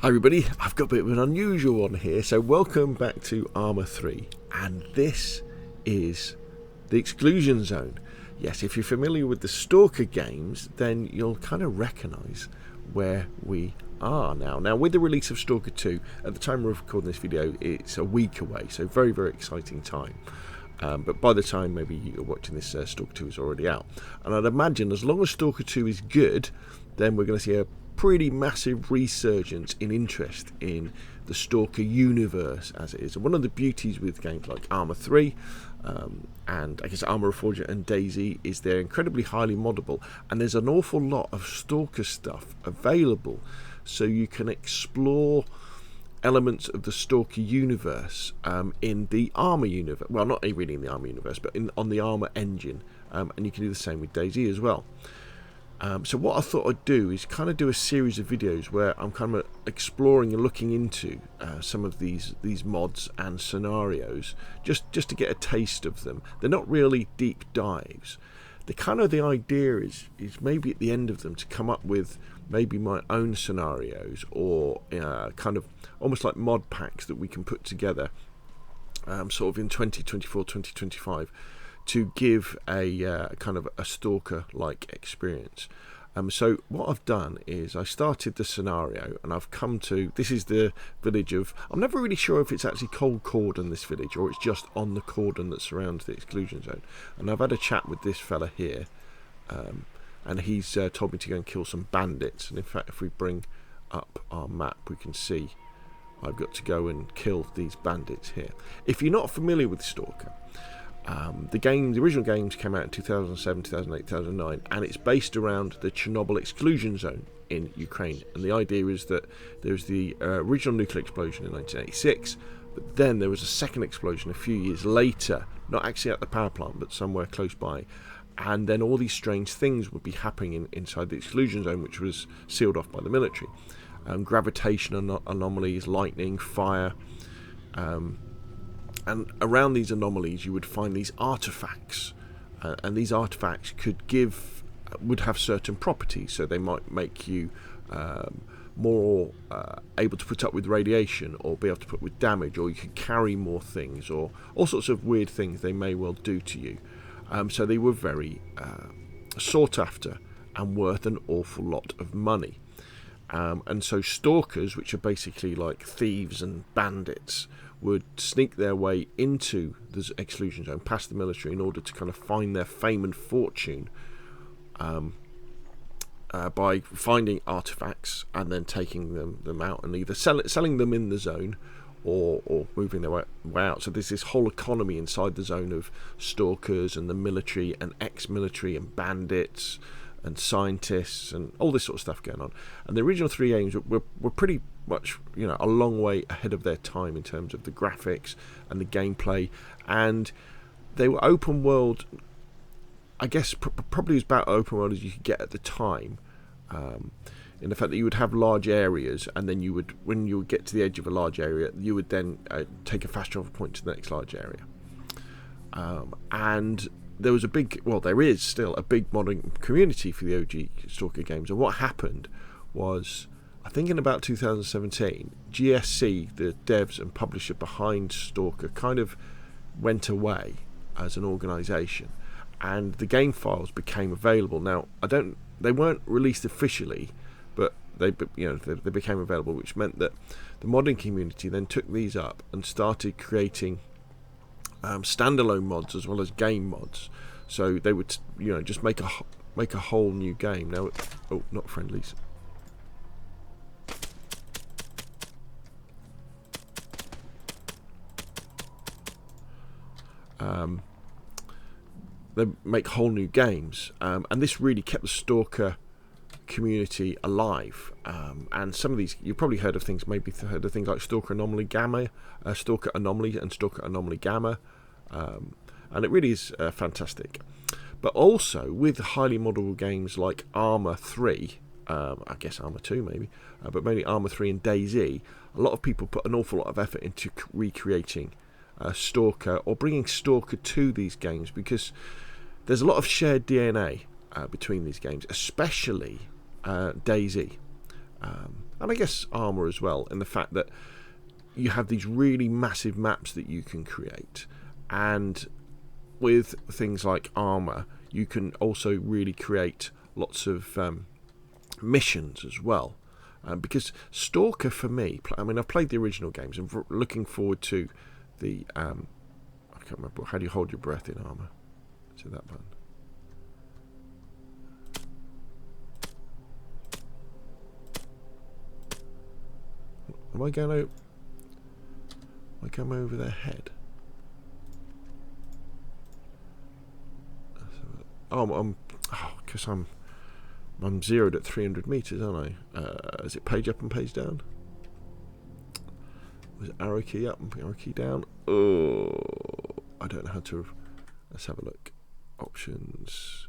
Hi everybody, I've got a bit of an unusual one here, so welcome back to Arma 3, and this is the Exclusion Zone. Yes, if you're familiar with the Stalker games, then you'll kind of recognise where we are now. Now, with the release of Stalker 2, at the time of recording this video, it's a week away, so very, very exciting time. But by the time maybe you're watching this, Stalker 2 is already out. And I'd imagine as long as Stalker 2 is good, then we're going to see a pretty massive resurgence in interest in the Stalker universe as it is. And one of the beauties with games like Arma 3 and I guess Arma Reforged and DayZ is they're incredibly highly moddable, and there's an awful lot of Stalker stuff available, so you can explore elements of the Stalker universe in the Arma universe. Well, not really in the Arma universe, but on the Arma engine, and you can do the same with DayZ as well. So what I thought I'd do is kind of do a series of videos where I'm kind of exploring and looking into some of these mods and scenarios, just to get a taste of them. They're not really deep dives. The idea is maybe at the end of them to come up with maybe my own scenarios, or kind of almost like mod packs that we can put together sort of in 2024, 2025. To give a kind of a Stalker-like experience. So what I've done is I started the scenario, and I've come to, this is the village of, I'm never really sure if it's actually called Cordon, this village, or it's just on the cordon that surrounds the Exclusion Zone. And I've had a chat with this fella here, and he's told me to go and kill some bandits. And in fact, if we bring up our map, we can see I've got to go and kill these bandits here. If you're not familiar with Stalker, the original games came out in 2007, 2008, 2009, and it's based around the Chernobyl exclusion zone in Ukraine. And the idea is that there was the original nuclear explosion in 1986, but then there was a second explosion a few years later, not actually at the power plant, but somewhere close by. And then all these strange things would be happening inside the exclusion zone, which was sealed off by the military. Gravitation anomalies, lightning, fire. And around these anomalies, you would find these artifacts, and these artifacts would have certain properties. So they might make you more able to put up with radiation, or be able to put up with damage, or you could carry more things, or all sorts of weird things they may well do to you. So they were very sought after and worth an awful lot of money. And so stalkers, which are basically like thieves and bandits, would sneak their way into the exclusion zone past the military in order to kind of find their fame and fortune by finding artifacts and then taking them out and either selling them in the zone or moving their way out. So there's this whole economy inside the zone of stalkers and the military and ex-military and bandits and scientists and all this sort of stuff going on. And the original three games were pretty much, a long way ahead of their time in terms of the graphics and the gameplay, and they were open world. I guess probably as about open world as you could get at the time, in the fact that you would have large areas, and then when you would get to the edge of a large area, you would then take a fast travel point to the next large area. And there was there is still a big modding community for the OG Stalker games. And what happened was, I think in about 2017, GSC, the devs and publisher behind Stalker, kind of went away as an organisation, and the game files became available. Now, they weren't released officially, but they became available, which meant that the modding community then took these up and started creating standalone mods as well as game mods. So they would, just make a whole new game. Now, not friendlies. They make whole new games, and this really kept the Stalker community alive. And some of these, you've probably heard of things, like Stalker Anomaly Gamma, Stalker Anomaly, and Stalker Anomaly Gamma, and it really is fantastic. But also with highly moddable games like Arma 3, I guess Arma 2 maybe, but mainly Arma 3 and DayZ, a lot of people put an awful lot of effort into recreating Stalker, or bringing Stalker to these games, because there's a lot of shared DNA between these games, especially DayZ. and I guess Arma as well, in the fact that you have these really massive maps that you can create, and with things like Arma you can also really create lots of missions as well, because Stalker for me, I mean I've played the original games and looking forward to the I can't remember, how do you hold your breath in Arma? Is it that button? Am I going out? I come over their head. Oh, because I'm zeroed at 300 meters, aren't I? Is it page up and page down? Was it arrow key up and arrow key down? Oh, I don't know how to. Let's have a look. Options,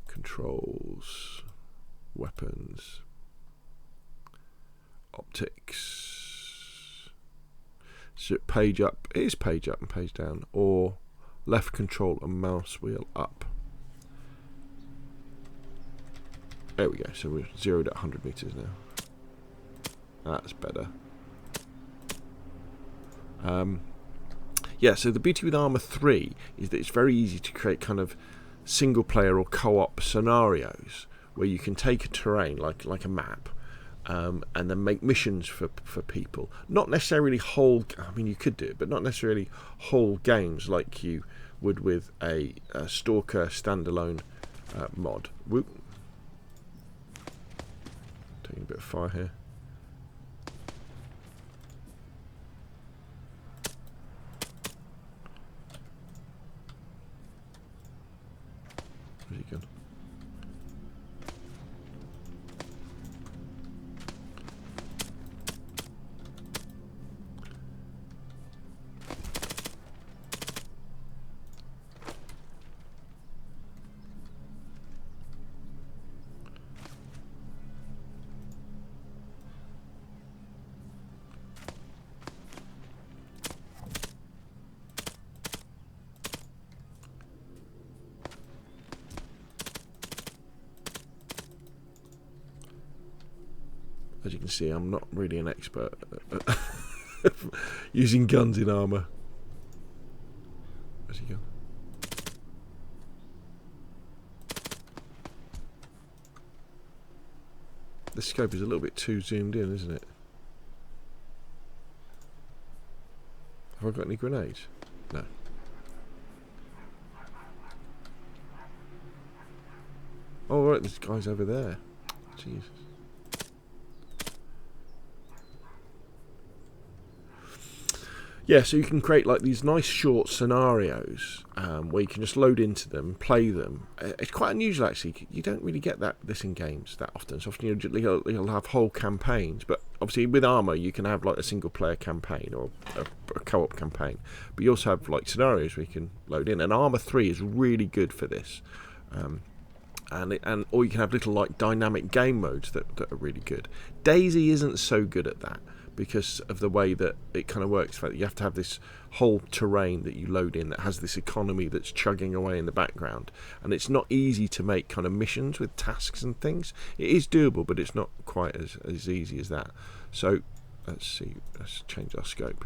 controls, weapons, optics. So page up, it is page up and page down, or left control and mouse wheel up. There we go, so we're zeroed at 100 meters now. That's better. Yeah, so the beauty with Arma 3 is that it's very easy to create kind of single player or co-op scenarios where you can take a terrain like a map, and then make missions for people. Not necessarily whole, I mean you could do it, but not necessarily whole games like you would with a Stalker standalone mod. Whoop. Taking a bit of fire here. Where's he gone? As you can see, I'm not really an expert at using guns in Arma. Where's he gone? The scope is a little bit too zoomed in, isn't it? Have I got any grenades? No. Oh, right, this guy's over there. Jesus. Yeah, so you can create like these nice short scenarios where you can just load into them, play them. It's quite unusual actually. You don't really get this in games that often. So often you'll have whole campaigns, but obviously with Arma you can have like a single player campaign or a co-op campaign. But you also have like scenarios where you can load in. And Arma 3 is really good for this. Or you can have little like dynamic game modes that are really good. DayZ isn't so good at that, because of the way that it kind of works. That you have to have this whole terrain that you load in that has this economy that's chugging away in the background, and it's not easy to make kind of missions with tasks and things. It is doable, but it's not quite as easy as that. So let's see, let's change our scope.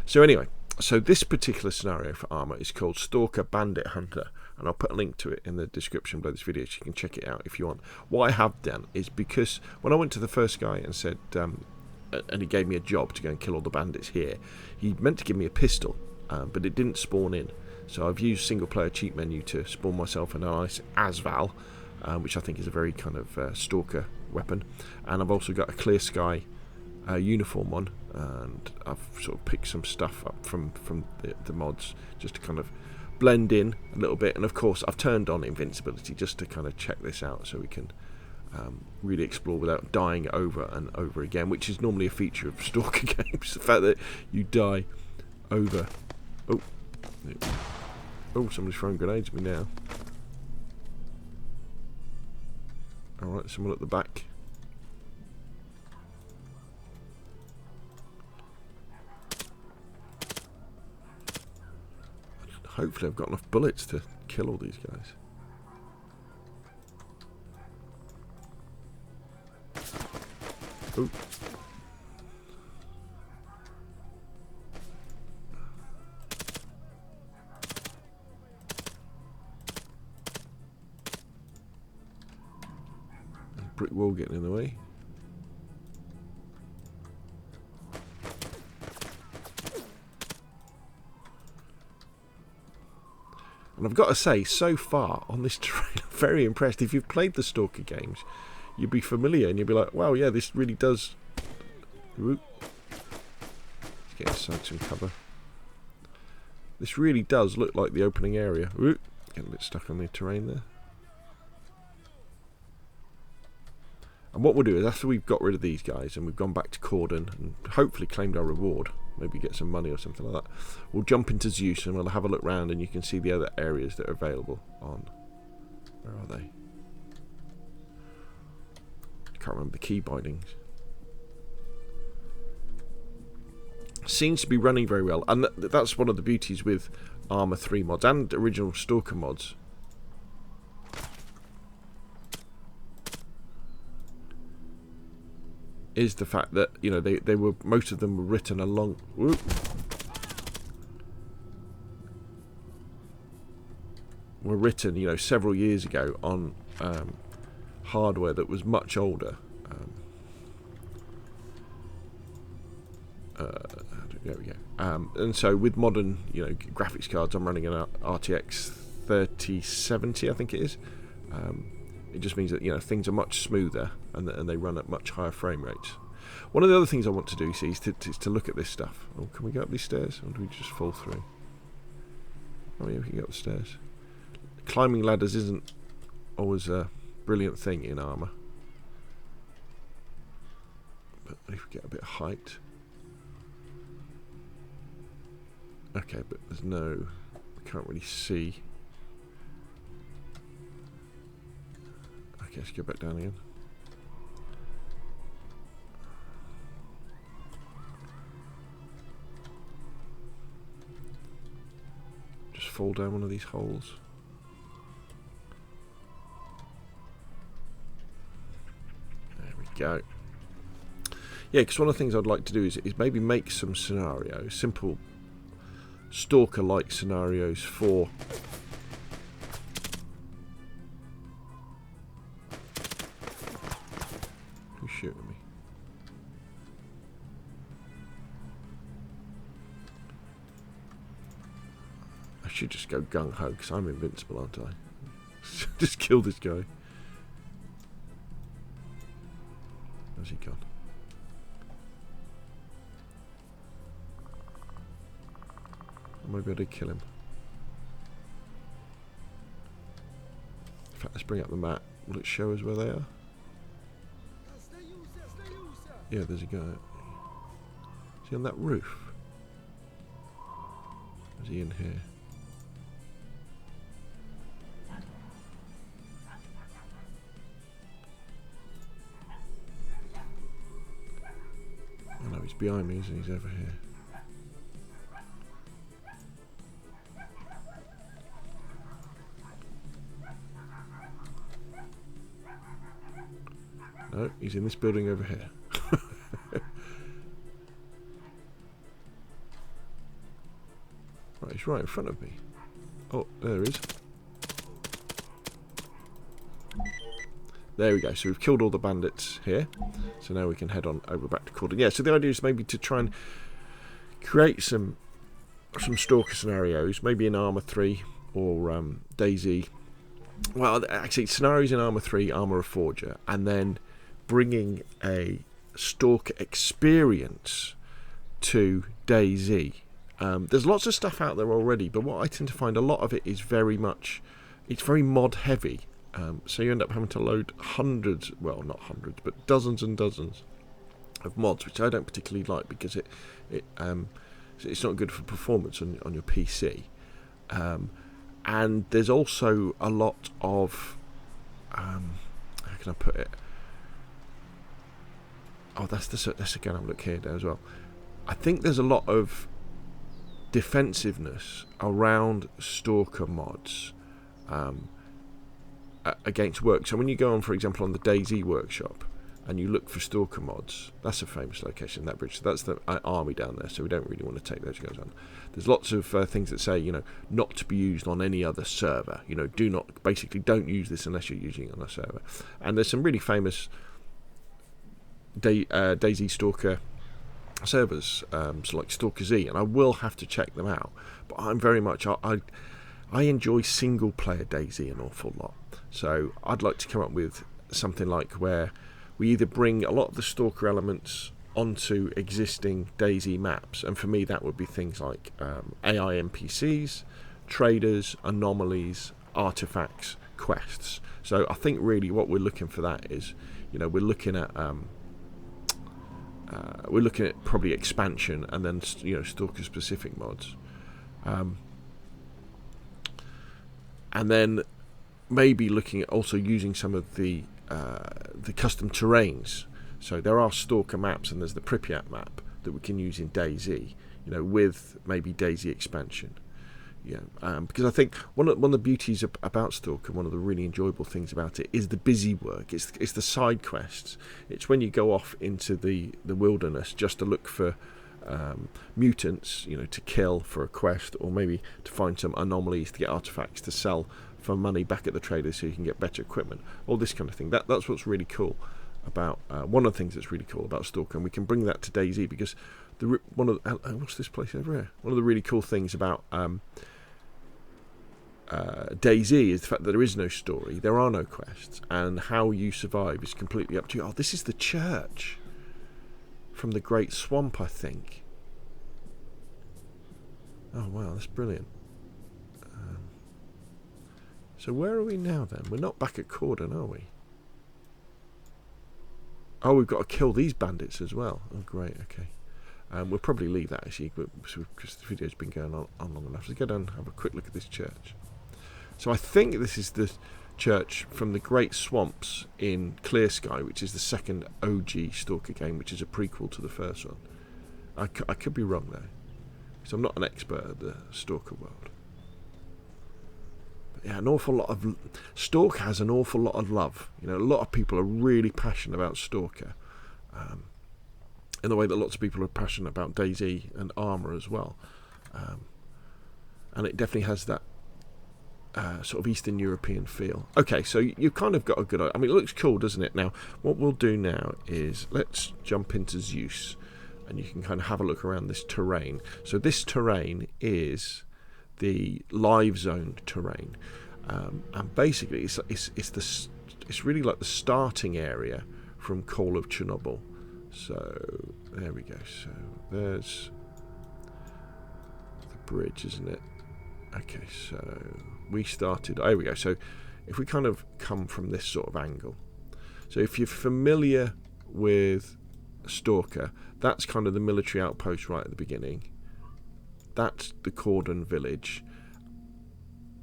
So anyway, so this particular scenario for Arma is called Stalker, Bandit, Hunter, and I'll put a link to it in the description below this video so you can check it out if you want. What I have done is, because when I went to the first guy and said and he gave me a job to go and kill all the bandits here, he meant to give me a pistol, but it didn't spawn in. So I've used single player cheat menu to spawn myself a nice Asval, which I think is a very kind of Stalker weapon. And I've also got a clear sky uniform on, and I've sort of picked some stuff up from the mods just to kind of blend in a little bit. And of course I've turned on invincibility just to kind of check this out, so we can really explore without dying over and over again, which is normally a feature of Stalker games. The fact that you die over. Oh, somebody's throwing grenades at me now. Alright, someone at the back. Hopefully I've got enough bullets to kill all these guys. Ooh. Brick wall getting in the way. And I've got to say, so far on this terrain, I'm very impressed. If you've played the Stalker games, you'd be familiar and you'd be like, wow, yeah, this really does... Let's get inside some cover. This really does look like the opening area. Getting a bit stuck on the terrain there. And what we'll do is, after we've got rid of these guys and we've gone back to Cordon and hopefully claimed our reward, maybe get some money or something like that, we'll jump into Zeus and we'll have a look round and you can see the other areas that are available on... Where are they? I can't remember the key bindings. Seems to be running very well, and that's one of the beauties with Arma 3 mods and original Stalker mods. Is the fact that, you know, they were, most of them were written along... Whoop, were written, you know, several years ago on hardware that was much older. There we go. And so with modern, you know, graphics cards, I'm running an RTX 3070, I think it is. It just means that, you know, things are much smoother and they run at much higher frame rates. One of the other things I want to do, see, is to look at this stuff. Oh, can we go up these stairs, or do we just fall through? Oh yeah, we can go up the stairs. Climbing ladders isn't always a brilliant thing in Arma, but if we get a bit of height. Okay, but there's no... I can't really see. Okay, let's go back down again. Just fall down one of these holes. There we go. Yeah, because one of the things I'd like to do is maybe make some scenarios, simple Stalker-like scenarios for... Who's shooting me? I should just go gung-ho, because I'm invincible, aren't I? Just kill this guy. Where's he gone? Maybe I did kill him. In fact, let's bring up the map. Will it show us where they are? Yeah, there's a guy. Is he on that roof? Is he in here? Oh no, he's behind me, isn't he? He's over here. No, he's in this building over here. Right, he's right in front of me. Oh, there he is. There we go. So we've killed all the bandits here. So now we can head on over back to Cordon. Yeah, so the idea is maybe to try and create some Stalker scenarios, maybe in Arma 3 or DayZ. Well, actually, scenarios in Arma 3, Arma Reforger, and then bringing a Stalker experience to DayZ. There's lots of stuff out there already, but what I tend to find, a lot of it is very much, it's very mod heavy. So you end up having to load hundreds, well not hundreds, but dozens and dozens of mods, which I don't particularly like because it's not good for performance on your PC. And there's also a lot of, how can I put it? Oh, that's again, I'm looking here as well. I think there's a lot of defensiveness around Stalker mods against work. So when you go on, for example, on the DayZ workshop, and you look for Stalker mods, that's a famous location, that bridge. So that's the army down there, so we don't really want to take those guys on. There's lots of things that say, you know, not to be used on any other server. You know, don't use this unless you're using it on a server. And there's some really famous DayZ Stalker servers, so like Stalker Z, and I will have to check them out. But I'm very much, I enjoy single player DayZ an awful lot. So I'd like to come up with something like where we either bring a lot of the Stalker elements onto existing DayZ maps, and for me that would be things like AI NPCs, traders, anomalies, artifacts, quests. So I think really what we're looking for that is, you know, we're looking at probably expansion, and then, you know, Stalker specific mods, and then maybe looking at also using some of the custom terrains. So there are Stalker maps, and there's the Pripyat map that we can use in DayZ, you know, with maybe DayZ expansion. Yeah, because I think one of the beauties about Stalker, one of the really enjoyable things about it, is the busy work. It's the side quests. It's when you go off into the wilderness just to look for mutants, you know, to kill for a quest, or maybe to find some anomalies to get artifacts to sell for money back at the traders so you can get better equipment. All this kind of thing. That's what's really cool about one of the things that's really cool about Stalker, and we can bring that to DayZ, because what's this place over here? One of the really cool things about DayZ is the fact that there is no story, there are no quests, and how you survive is completely up to you. Oh, this is the church from the Great Swamp, I think. Oh wow, that's brilliant. So where are we now then? We're not back at Cordon, are we? Oh, we've got to kill these bandits as well. Oh, great, okay. We'll probably leave that, actually, because the video's been going on long enough. So go down and have a quick look at this church. So I think this is the church from the Great Swamps in Clear Sky, which is the second OG Stalker game, which is a prequel to the first one. I could be wrong, though, because I'm not an expert at the Stalker world. Yeah, an awful lot of Stalker has an awful lot of love. You know, a lot of people are really passionate about Stalker, in the way that lots of people are passionate about DayZ and Arma as well. And it definitely has that sort of Eastern European feel. Okay, so you've kind of got a good idea. I mean, it looks cool, doesn't it? Now, what we'll do now is let's jump into Zeus, and you can kind of have a look around this terrain. So this terrain is the live zone terrain, and basically it's really like the starting area from Call of Chernobyl. So there we go. So there's the bridge, isn't it? Okay, so we started. There we go. So if we kind of come from this sort of angle, so if you're familiar with Stalker, that's kind of the military outpost right at the beginning. That's the Cordon village,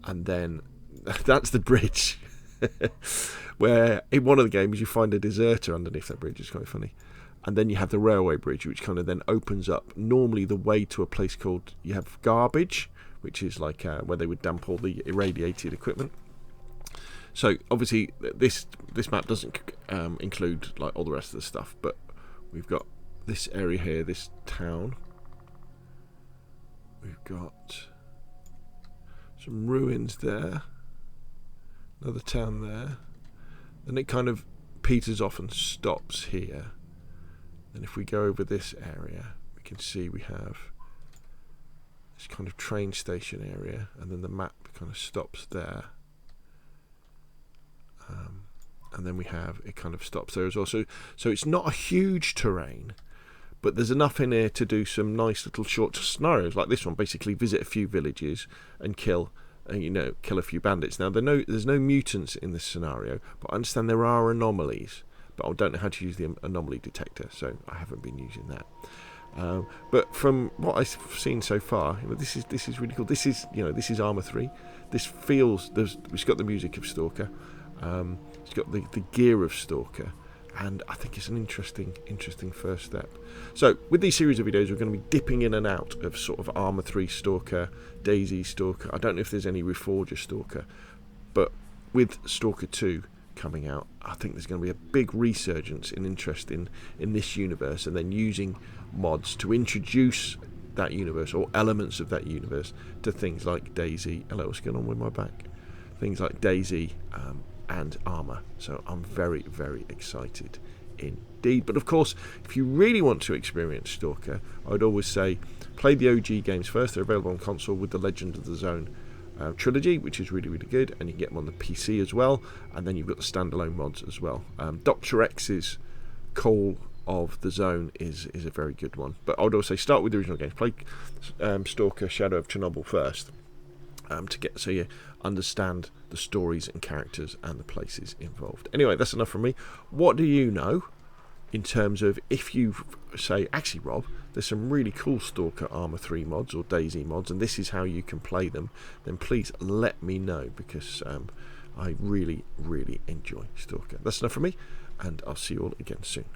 and then that's the bridge where in one of the games you find a deserter underneath that bridge. It's quite funny. And then you have the railway bridge, which kind of then opens up normally the way to a place called, you have Garbage, which is like where they would dump all the irradiated equipment. So obviously this map doesn't include like all the rest of the stuff, but we've got this area here, this town. We've got some ruins there, another town there. Then it kind of peters off and stops here. Then if we go over this area, we can see we have this kind of train station area, and then the map kind of stops there. And then we have, it kind of stops there as well. So it's not a huge terrain, but there's enough in here to do some nice little short scenarios like this one. Basically, visit a few villages and kill a few bandits. Now, there's no mutants in this scenario, but I understand there are anomalies. But I don't know how to use the anomaly detector, so I haven't been using that. But from what I've seen so far, this is really cool. This is Arma 3. This feels it's got the music of Stalker. It's got the gear of Stalker. And I think it's an interesting first step. So with these series of videos, we're going to be dipping in and out of sort of Arma 3 Stalker, DayZ Stalker. I don't know if there's any Reforger Stalker, but with Stalker 2 coming out. I think there's going to be a big resurgence in interest in this universe, and then using mods to introduce that universe or elements of that universe to things like DayZ. Hello, what's going on with my back? Things like DayZ and Arma. So I'm very, very excited indeed. But of course, if you really want to experience Stalker, I'd always say play the OG games first. They're available on console with the Legend of the Zone trilogy, which is really, really good, and you can get them on the PC as well. And then you've got the standalone mods as well. Dr. X's Call of the Zone is a very good one. But I would also say start with the original games. Play Stalker Shadow of Chernobyl first, to get so you understand the stories and characters and the places involved. Anyway, that's enough from me. What do you know in terms of, if you say, actually Rob, there's some really cool Stalker Arma 3 mods or DayZ mods, and this is how you can play them, then please let me know, because I really, really enjoy Stalker. That's enough from me, and I'll see you all again soon.